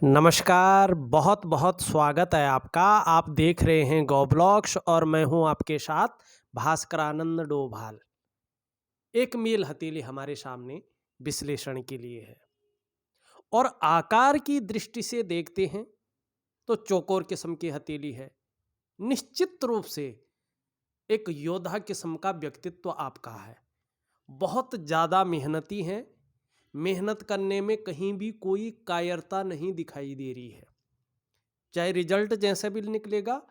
नमस्कार, बहुत बहुत स्वागत है आपका। आप देख रहे हैं गो ब्लॉग्स और मैं हूं आपके साथ भास्करानंद डोभाल। एक मील हथेली हमारे सामने विश्लेषण के लिए है और आकार की दृष्टि से देखते हैं तो चौकोर किस्म की हथेली है। निश्चित रूप से एक योद्धा किस्म का व्यक्तित्व आपका है। बहुत ज़्यादा मेहनती हैं। मेहनत करने में कहीं भी कोई कायरता नहीं दिखाई दे रही है, चाहे रिजल्ट जैसा भी निकलेगा।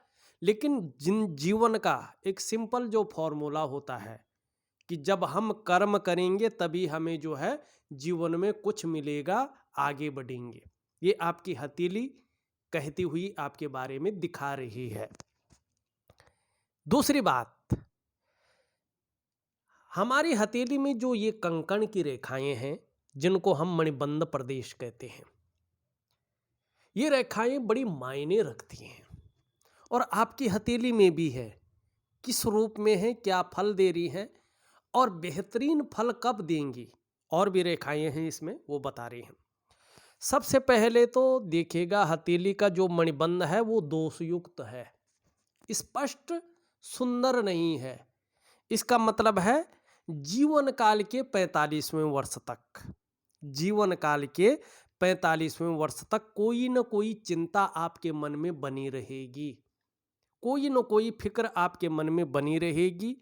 लेकिन जिन जीवन का एक सिंपल जो फॉर्मूला होता है कि जब हम कर्म करेंगे तभी हमें जो है जीवन में कुछ मिलेगा, आगे बढ़ेंगे। ये आपकी हथेली कहती हुई आपके बारे में दिखा रही है। दूसरी बात, हमारी हथेली में जो ये कंकण की रेखाएं हैं जिनको हम मणिबंध प्रदेश कहते हैं, ये रेखाएं बड़ी मायने रखती हैं और आपकी हथेली में भी है। किस रूप में है, क्या फल दे रही हैं और बेहतरीन फल कब देंगी, और भी रेखाएं हैं इसमें, वो बता रही हैं। सबसे पहले तो देखिएगा, हथेली का जो मणिबंध है वो दोषयुक्त है, स्पष्ट सुंदर नहीं है। इसका मतलब है जीवन काल के 45वें वर्ष तक, जीवन काल के 45वें वर्ष तक कोई न कोई चिंता आपके मन में बनी रहेगी, कोई न कोई फिक्र आपके मन में बनी रहेगी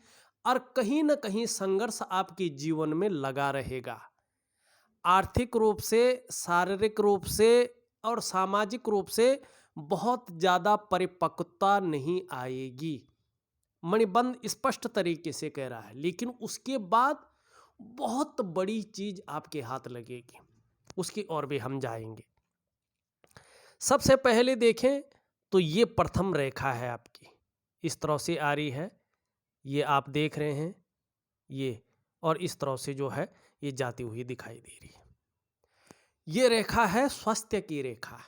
और कहीं न कहीं संघर्ष आपके जीवन में लगा रहेगा। आर्थिक रूप से, शारीरिक रूप से और सामाजिक रूप से बहुत ज़्यादा परिपक्वता नहीं आएगी। मणिबंध स्पष्ट तरीके से कह रहा है, लेकिन उसके बाद बहुत बड़ी चीज आपके हाथ लगेगी, उसकी ओर भी हम जाएंगे। सबसे पहले देखें तो ये प्रथम रेखा है आपकी, इस तरह से आ रही है, ये आप देख रहे हैं ये, और इस तरह से जो है ये जाती हुई दिखाई दे रही है। ये रेखा है स्वास्थ्य की रेखा।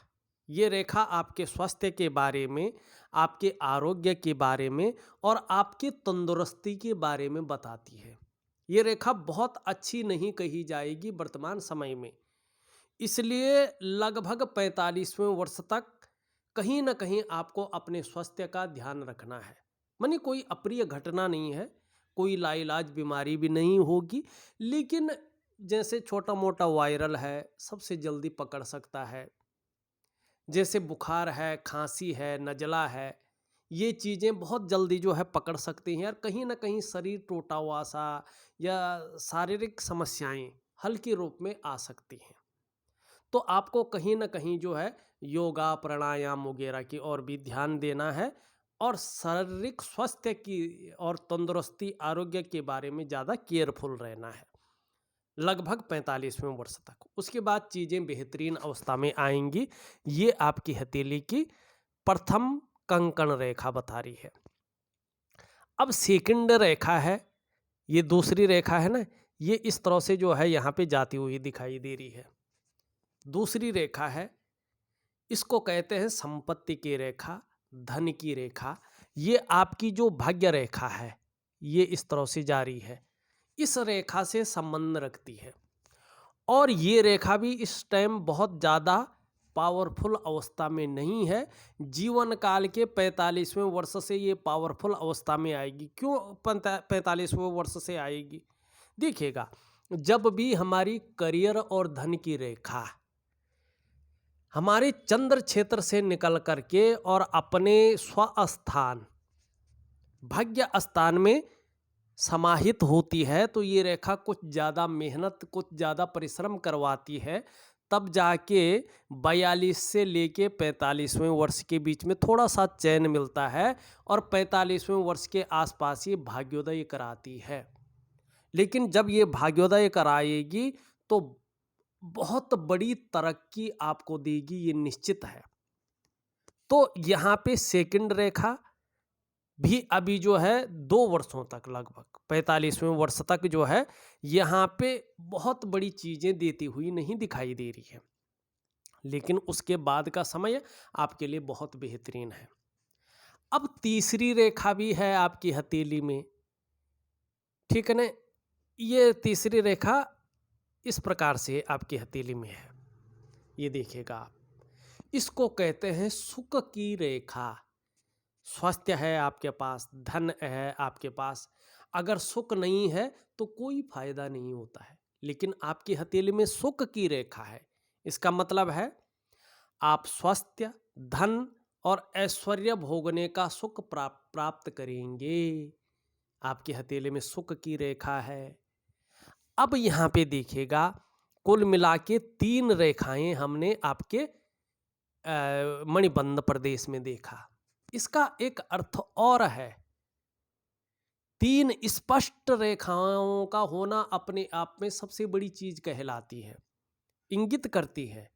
ये रेखा आपके स्वास्थ्य के बारे में, आपके आरोग्य के बारे में और आपके तंदुरुस्ती के बारे में बताती है। ये रेखा बहुत अच्छी नहीं कही जाएगी वर्तमान समय में, इसलिए लगभग 45वें वर्ष तक कहीं ना कहीं आपको अपने स्वास्थ्य का ध्यान रखना है। मानी कोई अप्रिय घटना नहीं है, कोई लाइलाज बीमारी भी नहीं होगी, लेकिन जैसे छोटा मोटा वायरल है सबसे जल्दी पकड़ सकता है, जैसे बुखार है, खांसी है, नज़ला है, ये चीज़ें बहुत जल्दी जो है पकड़ सकती हैं और कहीं ना कहीं शरीर टूटा हुआ सा या शारीरिक समस्याएं हल्के रूप में आ सकती हैं। तो आपको कहीं ना कहीं जो है योगा, प्राणायाम वगैरह की ओर भी ध्यान देना है और शारीरिक स्वास्थ्य की और तंदुरुस्ती, आरोग्य के बारे में ज़्यादा केयरफुल रहना है लगभग 45वें वर्ष तक। उसके बाद चीज़ें बेहतरीन अवस्था में आएंगी। ये आपकी हथेली की प्रथम कंकण रेखा बता रही है। अब सेकंड रेखा है, ये दूसरी रेखा है ना, ये इस तरह से जो है यहाँ पे जाती हुई दिखाई दे रही है। दूसरी रेखा है, इसको कहते हैं संपत्ति की रेखा, धन की रेखा। ये आपकी जो भाग्य रेखा है, ये इस तरह से जा रही है, इस रेखा से संबंध रखती है और ये रेखा भी इस टाइम बहुत ज़्यादा पावरफुल अवस्था में नहीं है। जीवन काल के 45वें वर्ष से ये पावरफुल अवस्था में आएगी। क्यों 45वें वर्ष से आएगी? देखिएगा, जब भी हमारी करियर और धन की रेखा हमारे चंद्र क्षेत्र से निकल करके और अपने स्वस्थान भाग्य स्थान में समाहित होती है, तो ये रेखा कुछ ज़्यादा मेहनत, कुछ ज़्यादा परिश्रम करवाती है। तब जाके 42 से लेके 45वें वर्ष के बीच में थोड़ा सा चैन मिलता है और 45वें वर्ष के आसपास ये भाग्योदय कराती है। लेकिन जब ये भाग्योदय कराएगी तो बहुत बड़ी तरक्की आपको देगी, ये निश्चित है। तो यहाँ पे सेकंड रेखा भी अभी जो है 2 वर्षों तक, लगभग 45वें वर्ष तक जो है यहाँ पे बहुत बड़ी चीज़ें देती हुई नहीं दिखाई दे रही है, लेकिन उसके बाद का समय आपके लिए बहुत बेहतरीन है। अब तीसरी रेखा भी है आपकी हथेली में, ठीक है ना। ये तीसरी रेखा इस प्रकार से आपकी हथेली में है, ये देखिएगा आप। इसको कहते हैं सुख की रेखा। स्वास्थ्य है आपके पास, धन है आपके पास, अगर सुख नहीं है तो कोई फायदा नहीं होता है। लेकिन आपकी हथेली में सुख की रेखा है, इसका मतलब है आप स्वास्थ्य, धन और ऐश्वर्य भोगने का सुख प्राप्त करेंगे। आपकी हथेली में सुख की रेखा है। अब यहां पे देखिएगा, कुल मिला के 3 रेखाएं हमने आपके मणिबंध प्रदेश में देखा। इसका एक अर्थ और है। 3 स्पष्ट रेखाओं का होना अपने आप में सबसे बड़ी चीज कहलाती है, इंगित करती है।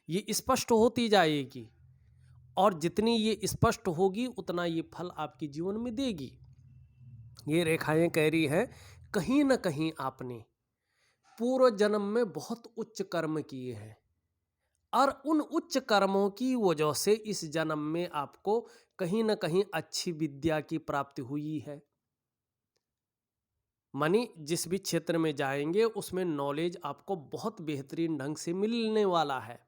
ये स्पष्ट होती जाएगी और जितनी ये स्पष्ट होगी उतना ये फल आपके जीवन में देगी। ये रेखाएं कह रही है कहीं ना कहीं आपने पूर्व जन्म में बहुत उच्च कर्म किए हैं और उन उच्च कर्मों की वजह से इस जन्म में आपको कहीं ना कहीं अच्छी विद्या की प्राप्ति हुई है। मानी जिस भी क्षेत्र में जाएंगे उसमें नॉलेज आपको बहुत बेहतरीन ढंग से मिलने वाला है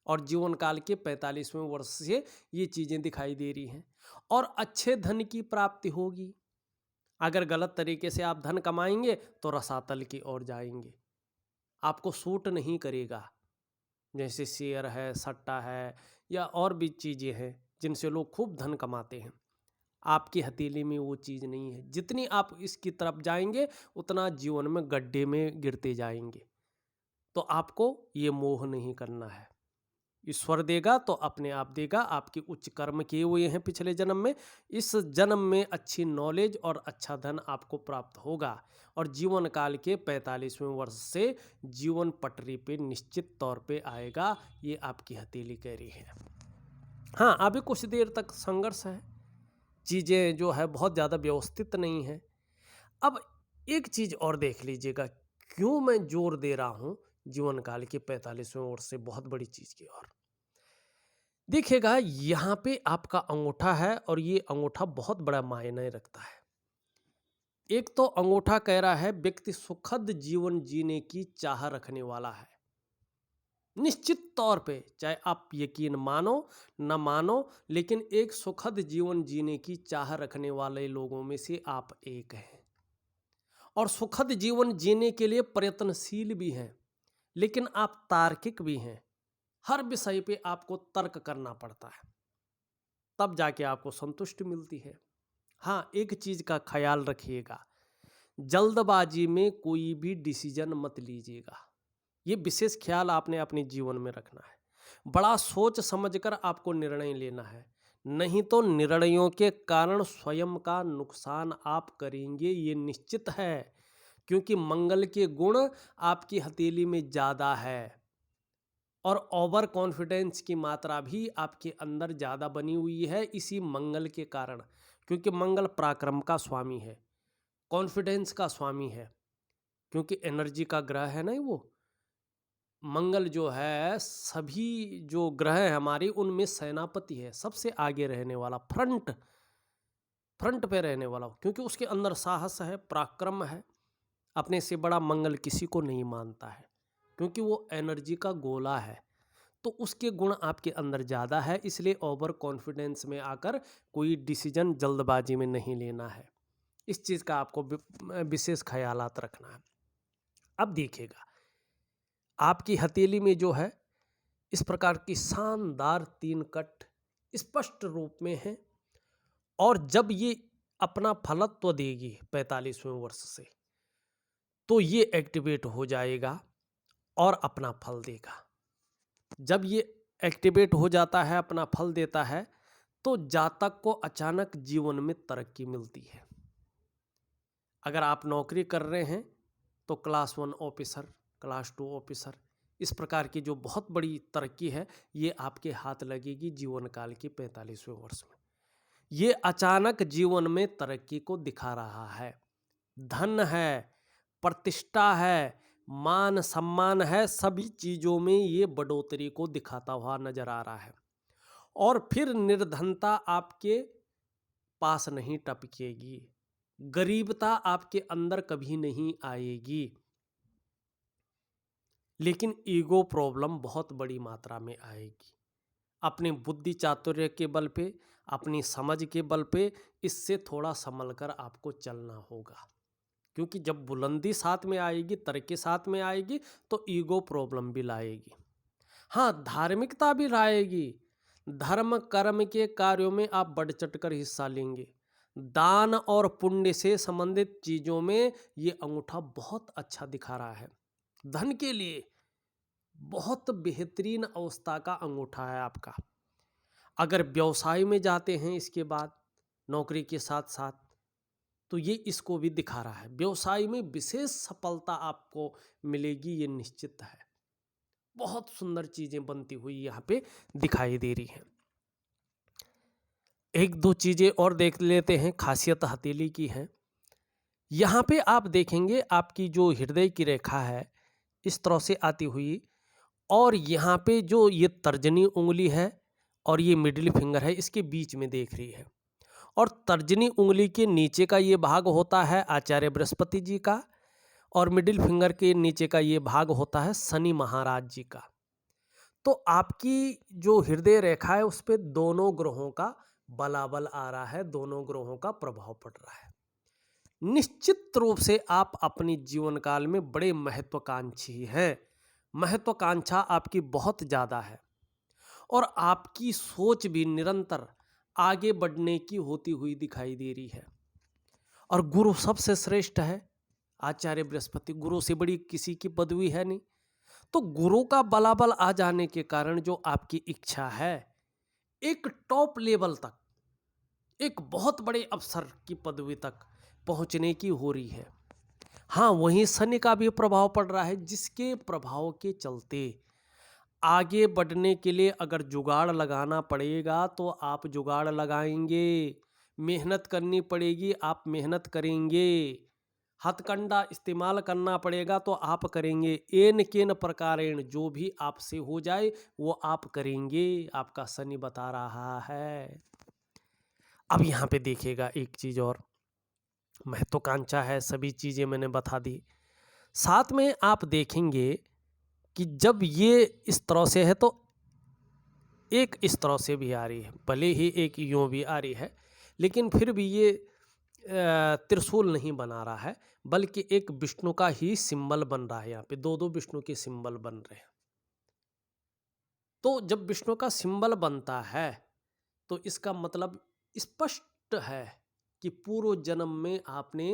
और जीवन काल के 45वें वर्ष से ये चीजें दिखाई दे रही हैं। और अच्छे धन की प्राप्ति होगी। अगर गलत तरीके से आप धन कमाएंगे तो रसातल की ओर जाएंगे, आपको सूट नहीं करेगा। जैसे शेयर है, सट्टा है या और भी चीज़ें हैं जिनसे लोग खूब धन कमाते हैं, आपकी हथेली में वो चीज़ नहीं है। जितनी आप इसकी तरफ जाएंगे उतना जीवन में गड्ढे में गिरते जाएंगे। तो आपको ये मोह नहीं करना है। ईश्वर देगा तो अपने आप देगा, आपके उच्च कर्म किए हुए हैं पिछले जन्म में, इस जन्म में अच्छी नॉलेज और अच्छा धन आपको प्राप्त होगा और जीवन काल के 45वें वर्ष से जीवन पटरी पे निश्चित तौर पे आएगा। ये आपकी हथेली कह रही है। हाँ, अभी कुछ देर तक संघर्ष है, चीज़ें जो है बहुत ज़्यादा व्यवस्थित नहीं है। अब एक चीज़ और देख लीजिएगा, क्यों मैं जोर दे रहा हूँ जीवन काल के 45वें वर्ष से बहुत बड़ी चीज़ की ओर। देखिएगा, यहाँ पे आपका अंगूठा है और ये अंगूठा बहुत बड़ा मायने रखता है। एक तो अंगूठा कह रहा है व्यक्ति सुखद जीवन जीने की चाह रखने वाला है। निश्चित तौर पे, चाहे आप यकीन मानो न मानो, लेकिन एक सुखद जीवन जीने की चाह रखने वाले लोगों में से आप एक हैं और सुखद जीवन जीने के लिए प्रयत्नशील भी हैं, लेकिन आप तार्किक भी हैं। हर विषय पे आपको तर्क करना पड़ता है, तब जाके आपको संतुष्टि मिलती है। हाँ, एक चीज का ख्याल रखिएगा, जल्दबाजी में कोई भी डिसीजन मत लीजिएगा। ये विशेष ख्याल आपने अपने जीवन में रखना है। बड़ा सोच समझकर आपको निर्णय लेना है, नहीं तो निर्णयों के कारण स्वयं का नुकसान आप करेंगे, ये निश्चित है। क्योंकि मंगल के गुण आपकी हथेली में ज़्यादा है और ओवर कॉन्फिडेंस की मात्रा भी आपके अंदर ज़्यादा बनी हुई है इसी मंगल के कारण। क्योंकि मंगल पराक्रम का स्वामी है, कॉन्फिडेंस का स्वामी है, क्योंकि एनर्जी का ग्रह है ना वो। मंगल जो है सभी जो ग्रह है हमारी उनमें सेनापति है, सबसे आगे रहने वाला, फ्रंट पे रहने वाला, क्योंकि उसके अंदर साहस है, पराक्रम है। अपने से बड़ा मंगल किसी को नहीं मानता है, क्योंकि वो एनर्जी का गोला है। तो उसके गुण आपके अंदर ज़्यादा है, इसलिए ओवर कॉन्फिडेंस में आकर कोई डिसीजन जल्दबाजी में नहीं लेना है। इस चीज़ का आपको विशेष ख्यालात रखना है। अब देखिएगा, आपकी हथेली में जो है इस प्रकार की शानदार 3 कट स्पष्ट रूप में है और जब ये अपना फलत्व देगी 45वें वर्ष से, तो ये एक्टिवेट हो जाएगा और अपना फल देगा। जब ये एक्टिवेट हो जाता है, अपना फल देता है, तो जातक को अचानक जीवन में तरक्की मिलती है। अगर आप नौकरी कर रहे हैं तो क्लास 1 ऑफिसर, क्लास 2 ऑफिसर, इस प्रकार की जो बहुत बड़ी तरक्की है ये आपके हाथ लगेगी जीवन काल के 45वें वर्ष में। ये अचानक जीवन में तरक्की को दिखा रहा है। धन है, प्रतिष्ठा है, मान सम्मान है, सभी चीज़ों में ये बढ़ोतरी को दिखाता हुआ नजर आ रहा है। और फिर निर्धनता आपके पास नहीं टपकेगी, गरीबता आपके अंदर कभी नहीं आएगी, लेकिन ईगो प्रॉब्लम बहुत बड़ी मात्रा में आएगी। अपनी बुद्धि चातुर्य के बल पे, अपनी समझ के बल पे इससे थोड़ा संभल कर आपको चलना होगा। क्योंकि जब बुलंदी साथ में आएगी, तरक्की साथ में आएगी, तो ईगो प्रॉब्लम भी लाएगी। हाँ, धार्मिकता भी लाएगी। धर्म कर्म के कार्यों में आप बढ़ चढ़ कर हिस्सा लेंगे। दान और पुण्य से संबंधित चीजों में ये अंगूठा बहुत अच्छा दिखा रहा है। धन के लिए बहुत बेहतरीन अवस्था का अंगूठा है आपका। अगर व्यवसाय में जाते हैं इसके बाद नौकरी के साथ साथ, तो ये इसको भी दिखा रहा है। व्यवसाय में विशेष सफलता आपको मिलेगी, ये निश्चित है। बहुत सुंदर चीजें बनती हुई यहाँ पे दिखाई दे रही हैं। एक दो चीजें और देख लेते हैं, खासियत हथेली की है। यहाँ पे आप देखेंगे आपकी जो हृदय की रेखा है इस तरह से आती हुई, और यहाँ पे जो ये तर्जनी उंगली है और ये मिडिल फिंगर है, इसके बीच में देख रही है। और तर्जनी उंगली के नीचे का ये भाग होता है आचार्य बृहस्पति जी का, और मिडिल फिंगर के नीचे का ये भाग होता है शनि महाराज जी का। तो आपकी जो हृदय रेखा है उस पे दोनों ग्रहों का बलाबल आ रहा है, दोनों ग्रहों का प्रभाव पड़ रहा है। निश्चित रूप से आप अपनी जीवन काल में बड़े महत्वाकांक्षी हैं। महत्वाकांक्षा आपकी बहुत ज़्यादा है और आपकी सोच भी निरंतर आगे बढ़ने की होती हुई दिखाई दे रही है। और गुरु सबसे श्रेष्ठ है, आचार्य बृहस्पति। गुरु से बड़ी किसी की पदवी है नहीं। तो गुरु का बलाबल आ जाने के कारण जो आपकी इच्छा है एक टॉप लेवल तक, एक बहुत बड़े अफसर की पदवी तक पहुंचने की हो रही है। हाँ, वहीं शनि का भी प्रभाव पड़ रहा है, जिसके प्रभाव के चलते आगे बढ़ने के लिए अगर जुगाड़ लगाना पड़ेगा तो आप जुगाड़ लगाएंगे, मेहनत करनी पड़ेगी आप मेहनत करेंगे, हथकंडा इस्तेमाल करना पड़ेगा तो आप करेंगे। एन केन प्रकारेण जो भी आपसे हो जाए वो आप करेंगे, आपका शनि बता रहा है। अब यहाँ पे देखिएगा एक चीज़ और, महत्वाकांक्षा है, सभी चीज़ें मैंने बता दी। साथ में आप देखेंगे कि जब ये इस तरह से है तो एक इस तरह से भी आ रही है, भले ही एक यूं भी आ रही है, लेकिन फिर भी ये त्रिशूल नहीं बना रहा है, बल्कि एक विष्णु का ही सिंबल बन रहा है। यहाँ पे दो दो विष्णु के सिंबल बन रहे हैं। तो जब विष्णु का सिंबल बनता है तो इसका मतलब स्पष्ट है कि पूर्व जन्म में आपने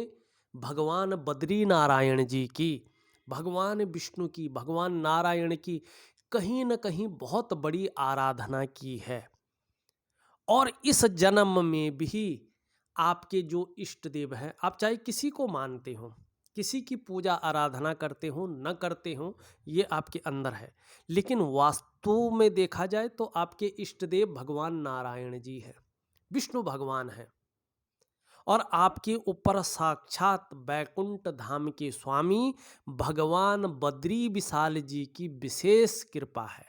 भगवान बद्री नारायण जी की, भगवान विष्णु की, भगवान नारायण की कहीं न कहीं बहुत बड़ी आराधना की है। और इस जन्म में भी आपके जो इष्ट देव हैं, आप चाहे किसी को मानते हो, किसी की पूजा आराधना करते हो न करते हो, ये आपके अंदर है, लेकिन वास्तु में देखा जाए तो आपके इष्ट देव भगवान नारायण जी हैं, विष्णु भगवान हैं। और आपके ऊपर साक्षात बैकुंठ धाम के स्वामी भगवान बद्री विशाल जी की विशेष कृपा है।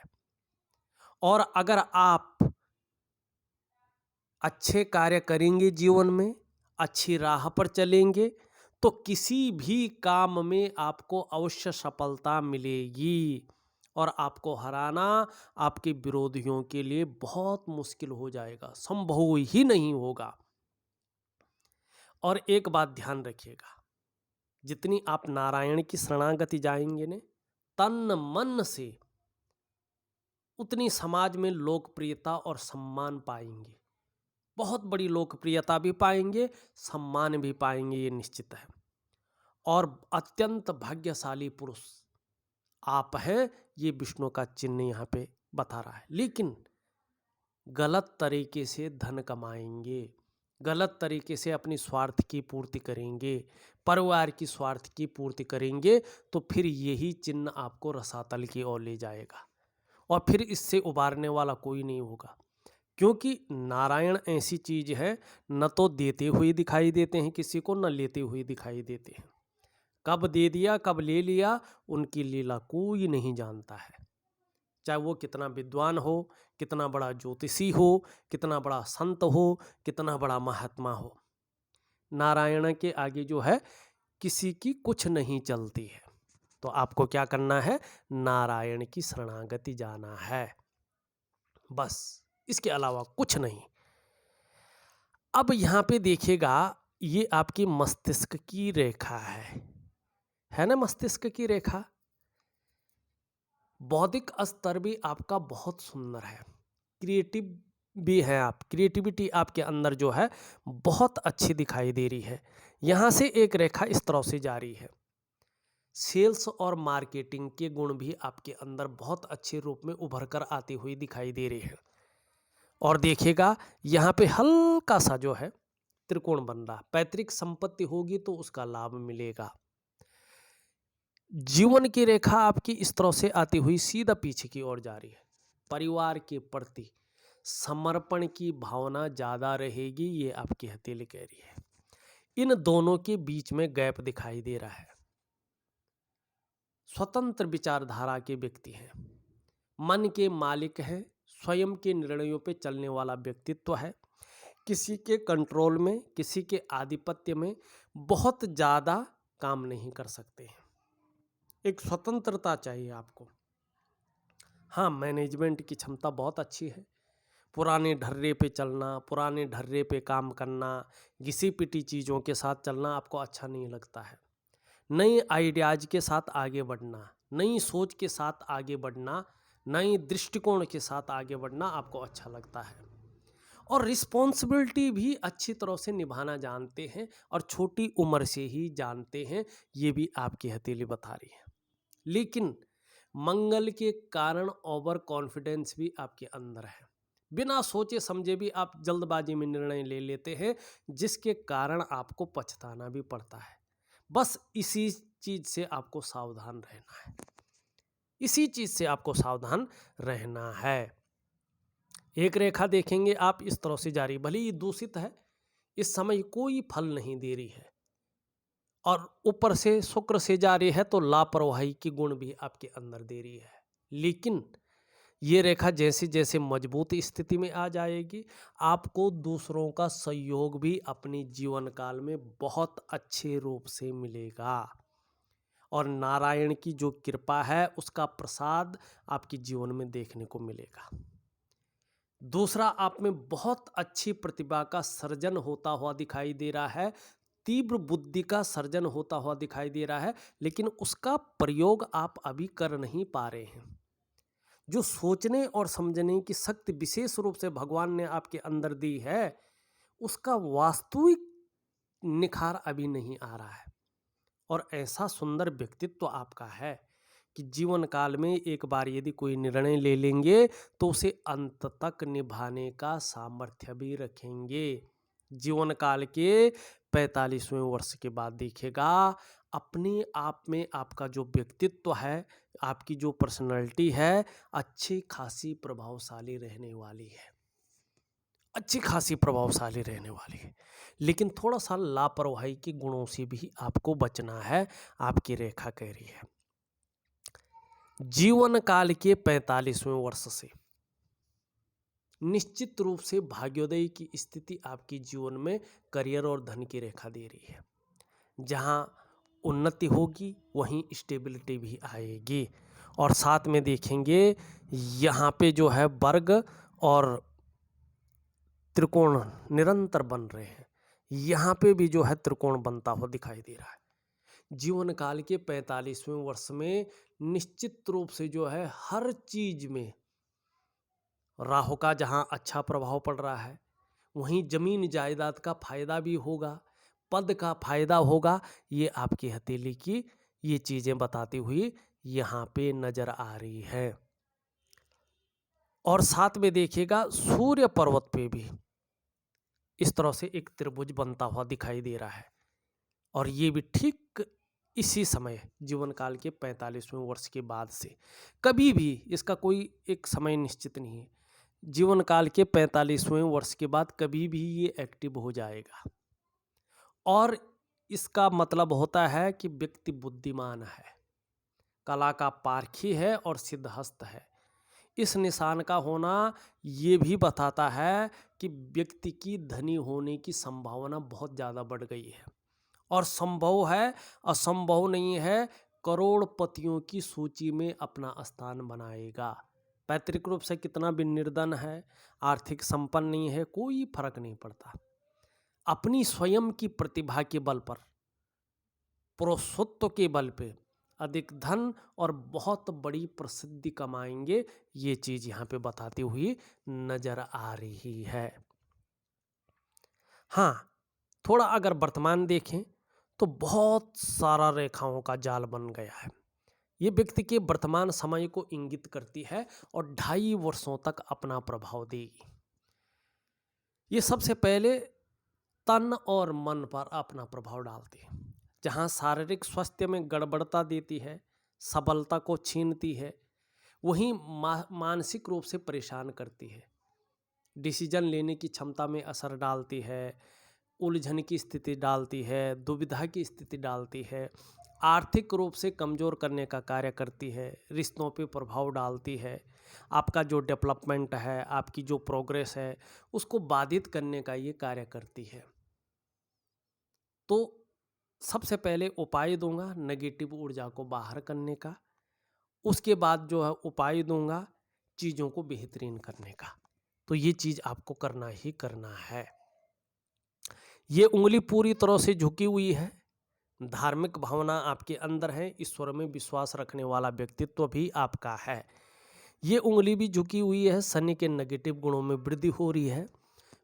और अगर आप अच्छे कार्य करेंगे, जीवन में अच्छी राह पर चलेंगे, तो किसी भी काम में आपको अवश्य सफलता मिलेगी और आपको हराना आपके विरोधियों के लिए बहुत मुश्किल हो जाएगा, संभव ही नहीं होगा। और एक बात ध्यान रखिएगा, जितनी आप नारायण की शरणागति जाएंगे ने तन मन से, उतनी समाज में लोकप्रियता और सम्मान पाएंगे। बहुत बड़ी लोकप्रियता भी पाएंगे, सम्मान भी पाएंगे, ये निश्चित है। और अत्यंत भाग्यशाली पुरुष आप हैं, ये विष्णु का चिन्ह यहाँ पे बता रहा है। लेकिन गलत तरीके से धन कमाएंगे, गलत तरीके से अपनी स्वार्थ की पूर्ति करेंगे, परिवार की स्वार्थ की पूर्ति करेंगे, तो फिर यही चिन्ह आपको रसातल की ओर ले जाएगा और फिर इससे उबारने वाला कोई नहीं होगा। क्योंकि नारायण ऐसी चीज है, न तो देते हुए दिखाई देते हैं किसी को, न लेते हुए दिखाई देते हैं। कब दे दिया कब ले लिया उनकी लीला कोई नहीं जानता है। चाहे वो कितना विद्वान हो, कितना बड़ा ज्योतिषी हो, कितना बड़ा संत हो, कितना बड़ा महात्मा हो, नारायण के आगे जो है किसी की कुछ नहीं चलती है। तो आपको क्या करना है, नारायण की शरणागति जाना है। बस, इसके अलावा कुछ नहीं। अब यहाँ पे देखिएगा, ये आपकी मस्तिष्क की रेखा है ना, मस्तिष्क की रेखा। बौद्धिक स्तर भी आपका बहुत सुंदर है, क्रिएटिव भी है आप, क्रिएटिविटी आपके अंदर जो है बहुत अच्छी दिखाई दे रही है। यहाँ से एक रेखा इस तरह से जा रही है। सेल्स और मार्केटिंग के गुण भी आपके अंदर बहुत अच्छे रूप में उभर कर आती हुई दिखाई दे रही है। और देखिएगा यहाँ पे हल्का सा जो है त्रिकोण बन रहा, पैतृक संपत्ति होगी तो उसका लाभ मिलेगा। जीवन की रेखा आपकी इस तरह से आती हुई सीधा पीछे की ओर जा रही है। परिवार के प्रति समर्पण की भावना ज्यादा रहेगी, ये आपकी हथेली कह रही है। इन दोनों के बीच में गैप दिखाई दे रहा है। स्वतंत्र विचारधारा के व्यक्ति हैं, मन के मालिक हैं, स्वयं के निर्णयों पे चलने वाला व्यक्तित्व है, किसी के कंट्रोल में, किसी के आधिपत्य में बहुत ज़्यादा काम नहीं कर सकते हैं। एक स्वतंत्रता चाहिए आपको। हाँ, मैनेजमेंट की क्षमता बहुत अच्छी है। पुराने ढर्रे पे चलना, पुराने ढर्रे पे काम करना, घिसी पिटी चीज़ों के साथ चलना आपको अच्छा नहीं लगता है। नई आइडियाज के साथ आगे बढ़ना, नई सोच के साथ आगे बढ़ना, नई दृष्टिकोण के साथ आगे बढ़ना आपको अच्छा लगता है। और रिस्पॉन्सिबिलिटी भी अच्छी तरह से निभाना जानते हैं और छोटी उम्र से ही जानते हैं, ये भी आपकी हथेली बता रही है। लेकिन मंगल के कारण ओवर कॉन्फिडेंस भी आपके अंदर है। बिना सोचे समझे भी आप जल्दबाजी में निर्णय ले लेते हैं, जिसके कारण आपको पछताना भी पड़ता है। बस इसी चीज से आपको सावधान रहना है, इसी चीज से आपको सावधान रहना है। एक रेखा देखेंगे आप इस तरह से जारी, भले ही दूषित है, इस समय कोई फल नहीं दे रही है और ऊपर से शुक्र से जारी है तो लापरवाही की गुण भी आपके अंदर दे रही है। लेकिन ये रेखा जैसे जैसे मजबूत स्थिति में आ जाएगी, आपको दूसरों का सहयोग भी अपने जीवन काल में बहुत अच्छे रूप से मिलेगा और नारायण की जो कृपा है उसका प्रसाद आपके जीवन में देखने को मिलेगा। दूसरा, आप में बहुत अच्छी प्रतिभा का सर्जन होता हुआ दिखाई दे रहा है, तीव्र बुद्धि का सर्जन होता हुआ दिखाई दे रहा है, लेकिन उसका प्रयोग आप अभी कर नहीं पा रहे हैं। जो सोचने और समझने की शक्ति विशेष रूप से भगवान ने आपके अंदर दी है, उसका वास्तविक निखार अभी नहीं आ रहा है। और ऐसा सुंदर व्यक्तित्व आपका है कि जीवन काल में एक बार यदि कोई निर्णय ले लेंगे तो उसे अंत तक निभाने का सामर्थ्य भी रखेंगे। जीवन काल के 45वें वर्ष के बाद देखिएगा, अपने आप में आपका जो व्यक्तित्व है, आपकी जो पर्सनालिटी है, अच्छी खासी प्रभावशाली रहने वाली है, अच्छी खासी प्रभावशाली रहने वाली है। लेकिन थोड़ा सा लापरवाही के गुणों से भी आपको बचना है, आपकी रेखा कह रही है। जीवन काल के 45वें वर्ष से निश्चित रूप से भाग्योदय की स्थिति आपकी जीवन में करियर और धन की रेखा दे रही है। जहां उन्नति होगी वहीं स्टेबिलिटी भी आएगी। और साथ में देखेंगे यहाँ पे जो है वर्ग और त्रिकोण निरंतर बन रहे हैं, यहाँ पे भी जो है त्रिकोण बनता हुआ दिखाई दे रहा है। जीवन काल के 45वें वर्ष में निश्चित रूप से जो है हर चीज में राहु का जहां अच्छा प्रभाव पड़ रहा है, वहीं जमीन जायदाद का फायदा भी होगा, पद का फायदा होगा। ये आपकी हथेली की ये चीजें बताती हुई यहाँ पे नजर आ रही है। और साथ में देखिएगा सूर्य पर्वत पे भी इस तरह से एक त्रिभुज बनता हुआ दिखाई दे रहा है। और ये भी ठीक इसी समय जीवन काल के 45वें वर्ष के बाद से, कभी भी इसका कोई एक समय निश्चित नहीं है, जीवन काल के 45वें वर्ष के बाद कभी भी ये एक्टिव हो जाएगा। और इसका मतलब होता है कि व्यक्ति बुद्धिमान है, कला का पारखी है और सिद्धहस्त है। इस निशान का होना ये भी बताता है कि व्यक्ति की धनी होने की संभावना बहुत ज़्यादा बढ़ गई है और संभव है, असंभव नहीं है, करोड़पतियों की सूची में अपना स्थान बनाएगा। पैतृक रूप से कितना भी निर्धन है, आर्थिक संपन्न नहीं है, कोई फर्क नहीं पड़ता। अपनी स्वयं की प्रतिभा के बल पर, पुरुषत्व के बल पे अधिक धन और बहुत बड़ी प्रसिद्धि कमाएंगे। ये चीज यहाँ पे बताती हुई नजर आ रही है। हाँ, थोड़ा अगर वर्तमान देखें तो बहुत सारा रेखाओं का जाल बन गया है। ये व्यक्ति के वर्तमान समय को इंगित करती है और 2.5 वर्षों तक अपना प्रभाव देगी। ये सबसे पहले तन और मन पर अपना प्रभाव डालती है। जहाँ शारीरिक स्वास्थ्य में गड़बड़ता देती है, सबलता को छीनती है, वहीं मानसिक रूप से परेशान करती है, डिसीजन लेने की क्षमता में असर डालती है, उलझन की स्थिति डालती है, दुविधा की स्थिति डालती है, आर्थिक रूप से कमज़ोर करने का कार्य करती है, रिश्तों पे प्रभाव डालती है, आपका जो डेवलपमेंट है, आपकी जो प्रोग्रेस है, उसको बाधित करने का ये कार्य करती है। तो सबसे पहले उपाय दूंगा नेगेटिव ऊर्जा को बाहर करने का, उसके बाद जो है उपाय दूंगा चीज़ों को बेहतरीन करने का। तो ये चीज़ आपको करना ही करना है। ये उंगली पूरी तरह से झुकी हुई है, धार्मिक भावना आपके अंदर है, ईश्वर में विश्वास रखने वाला व्यक्तित्व भी आपका है। ये उंगली भी झुकी हुई है, शनि के नेगेटिव गुणों में वृद्धि हो रही है।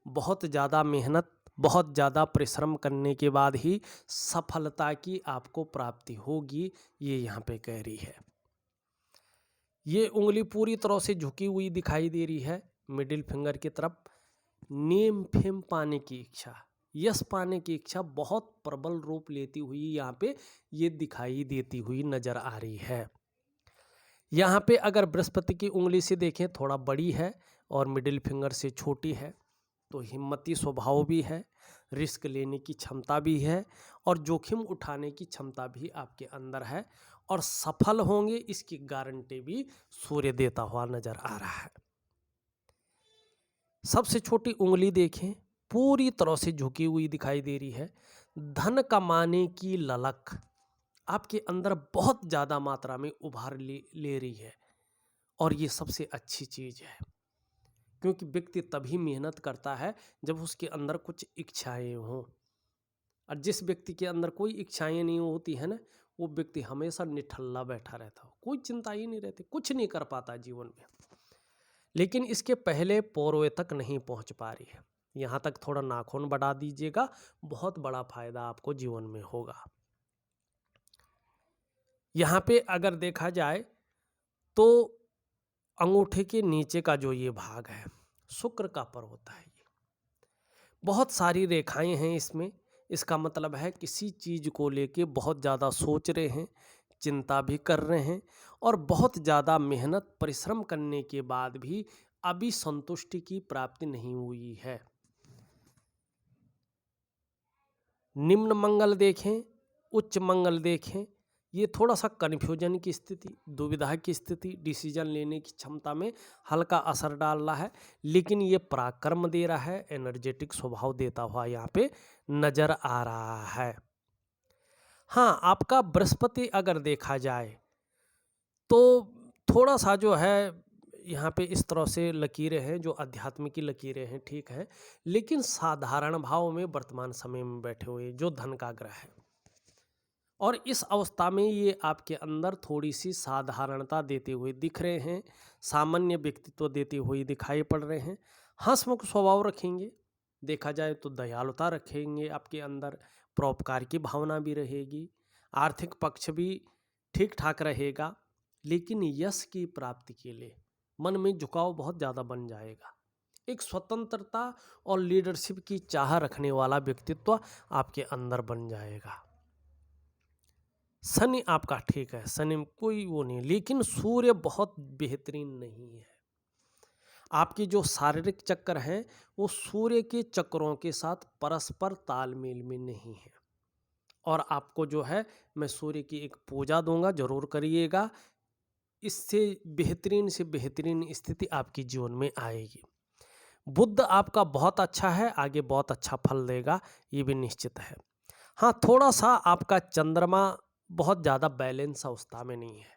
बहुत ज़्यादा मेहनत, बहुत ज़्यादा परिश्रम करने के बाद ही सफलता की आपको प्राप्ति होगी, ये यहाँ पे कह रही है। ये उंगली पूरी तरह से झुकी हुई दिखाई दे रही है मिडिल फिंगर की तरफ। नेम फेम पाने की इच्छा, यश पाने की इच्छा बहुत प्रबल रूप लेती हुई यहाँ पे ये दिखाई देती हुई नजर आ रही है। यहाँ पे अगर बृहस्पति की उंगली से देखें थोड़ा बड़ी है और मिडिल फिंगर से छोटी है, तो हिम्मती स्वभाव भी है, रिस्क लेने की क्षमता भी है और जोखिम उठाने की क्षमता भी आपके अंदर है और सफल होंगे इसकी गारंटी भी सूर्य देता हुआ नजर आ रहा है। सबसे छोटी उंगली देखें, पूरी तरह से झुकी हुई दिखाई दे रही है। धन कमाने की ललक आपके अंदर बहुत ज़्यादा मात्रा में उभार ले रही है और ये सबसे अच्छी चीज़ है, क्योंकि व्यक्ति तभी मेहनत करता है जब उसके अंदर कुछ इच्छाएं हों। और जिस व्यक्ति के अंदर कोई इच्छाएं नहीं होती है ना, वो व्यक्ति हमेशा निठल्ला बैठा रहता हो, कोई चिंता ही नहीं रहती, कुछ नहीं कर पाता जीवन में। लेकिन इसके पहले पोरवे तक नहीं पहुंच पा रही है। यहाँ तक थोड़ा नाखून बढ़ा दीजिएगा, बहुत बड़ा फायदा आपको जीवन में होगा। यहाँ पे अगर देखा जाए तो अंगूठे के नीचे का जो ये भाग है शुक्र का पर होता है। ये बहुत सारी रेखाएं हैं इसमें। इसका मतलब है किसी चीज़ को लेके बहुत ज़्यादा सोच रहे हैं, चिंता भी कर रहे हैं और बहुत ज़्यादा मेहनत परिश्रम करने के बाद भी अभी संतुष्टि की प्राप्ति नहीं हुई है। निम्न मंगल देखें, उच्च मंगल देखें, ये थोड़ा सा कन्फ्यूजन की स्थिति, दुविधा की स्थिति, डिसीजन लेने की क्षमता में हल्का असर डाल रहा है, लेकिन ये पराक्रम दे रहा है, एनर्जेटिक स्वभाव देता हुआ यहाँ पे नजर आ रहा है। हाँ, आपका बृहस्पति अगर देखा जाए तो थोड़ा सा जो है यहाँ पे इस तरह से लकीरें हैं जो अध्यात्म की लकीरें हैं, ठीक है, लेकिन साधारण भाव में वर्तमान समय में बैठे हुए जो धन का ग्रह है, और इस अवस्था में ये आपके अंदर थोड़ी सी साधारणता देते हुए दिख रहे हैं, सामान्य व्यक्तित्व देते हुए दिखाई पड़ रहे हैं। हंसमुख स्वभाव रखेंगे, देखा जाए तो दयालुता रखेंगे आपके अंदर, परोपकार की भावना भी रहेगी, आर्थिक पक्ष भी ठीक ठाक रहेगा, लेकिन यश की प्राप्ति के लिए मन में झुकाव बहुत ज़्यादा बन जाएगा। एक स्वतंत्रता और लीडरशिप की चाह रखने वाला व्यक्तित्व आपके अंदर बन जाएगा। शनि आपका ठीक है, शनि में कोई वो नहीं, लेकिन सूर्य बहुत बेहतरीन नहीं है। आपके जो शारीरिक चक्र हैं वो सूर्य के चक्रों के साथ परस्पर तालमेल में नहीं है। और आपको जो है मैं सूर्य की एक पूजा दूंगा, जरूर करिएगा, इससे बेहतरीन से बेहतरीन स्थिति आपके जीवन में आएगी। बुध आपका बहुत अच्छा है, आगे बहुत अच्छा फल देगा, ये भी निश्चित है। हाँ, थोड़ा सा आपका चंद्रमा बहुत ज़्यादा बैलेंस अवस्था में नहीं है,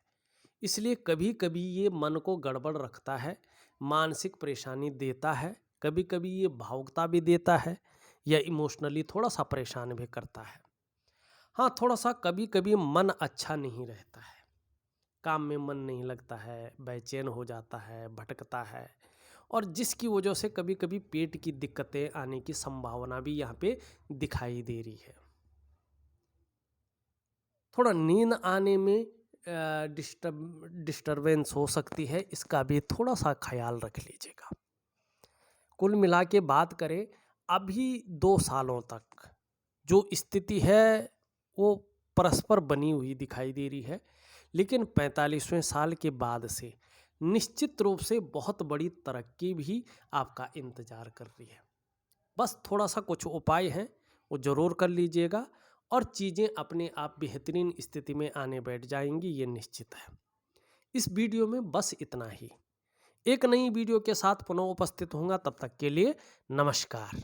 इसलिए कभी कभी ये मन को गड़बड़ रखता है, मानसिक परेशानी देता है, कभी कभी ये भावुकता भी देता है या इमोशनली थोड़ा सा परेशान भी करता है। हाँ, थोड़ा सा कभी कभी मन अच्छा नहीं रहता है, काम में मन नहीं लगता है, बेचैन हो जाता है, भटकता है, और जिसकी वजह से कभी कभी पेट की दिक्कतें आने की संभावना भी यहाँ पे दिखाई दे रही है। थोड़ा नींद आने में डिस्टरबेंस हो सकती है, इसका भी थोड़ा सा ख्याल रख लीजिएगा। कुल मिला के बात करें, अभी 2 सालों तक जो स्थिति है वो परस्पर बनी हुई दिखाई दे रही है, लेकिन 45वें साल के बाद से निश्चित रूप से बहुत बड़ी तरक्की भी आपका इंतजार कर रही है। बस थोड़ा सा कुछ उपाय हैं, वो ज़रूर कर लीजिएगा और चीज़ें अपने आप बेहतरीन स्थिति में आने बैठ जाएंगी, ये निश्चित है। इस वीडियो में बस इतना ही। एक नई वीडियो के साथ पुनः उपस्थित होऊंगा, तब तक के लिए नमस्कार।